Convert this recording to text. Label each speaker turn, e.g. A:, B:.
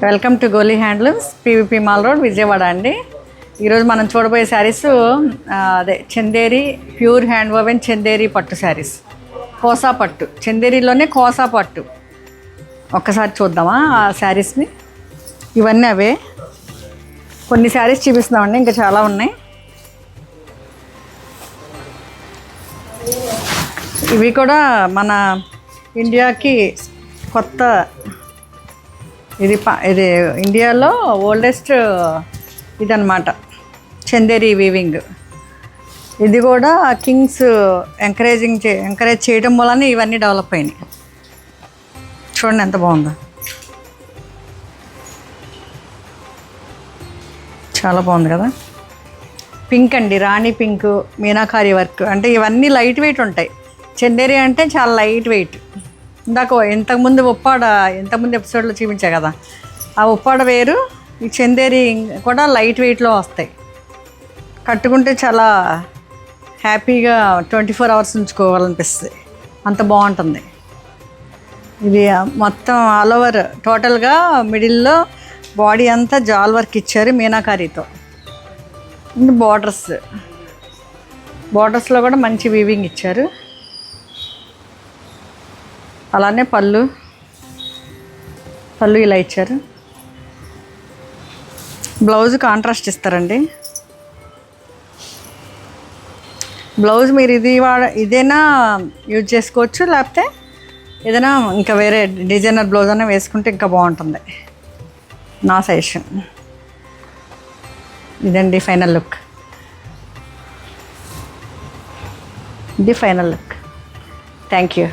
A: Welcome to Goli handlooms, PVP mall road, Vijayawada అండి. ఈరోజు మనం చూడబోయే శారీస్ అదే Chanderi pure hand woven Chanderi పట్టు శారీస్. కోసా పట్టు, చందేరిలోనే కోసా పట్టు. ఒక్కసారి చూద్దామా ఆ శారీస్ని. ఇవన్నీ అవే, కొన్ని శారీస్ చూపిస్తున్నామండి, ఇంకా చాలా ఉన్నాయి. ఇవి కూడా మన ఇండియాకి కొత్త, ఇది ఇండియాలో ఓల్డెస్ట్ ఇదన్నమాట చందేరి వీవింగ్. ఇది కూడా కింగ్స్ ఎంకరేజ్ చేయడం వలన ఇవన్నీ డెవలప్ అయినాయి. చూడండి ఎంత బాగుందో, చాలా బాగుంది కదా. పింక్ అండి, రాణి పింక్, మీనాకారి వర్క్. అంటే ఇవన్నీ లైట్ వెయిట్ ఉంటాయి. చందేరి అంటే చాలా లైట్ వెయిట్. ఇంతకుముందు ఇంతకుముందు ఎపిసోడ్లో చూపించా కదా, ఆ ఉప్పాడ వేరు, ఈ చందేరి కూడా లైట్ వెయిట్లో వస్తాయి. కట్టుకుంటే చాలా హ్యాపీగా 24 hours ఉంచుకోవాలనిపిస్తుంది, అంత బాగుంటుంది. ఇది మొత్తం ఆల్ ఓవర్ టోటల్గా మిడిల్లో బాడీ అంతా జాల్ వర్క్ ఇచ్చారు మీనాకారీతో. బార్డర్స్లో కూడా మంచి వీవింగ్ ఇచ్చారు. అలానే పళ్ళు ఇలా ఇచ్చారు. బ్లౌజ్ కాంట్రాస్ట్ ఇస్తారండి. బ్లౌజ్ మీరు ఇదైనా యూజ్ చేసుకోవచ్చు, లేకపోతే ఏదైనా ఇంకా వేరే డిజైనర్ బ్లౌజ్ అయినా వేసుకుంటే ఇంకా బాగుంటుంది. నా సజెషన్ ఇదండి. ఫైనల్ లుక్ ఇది. Final look. Thank you.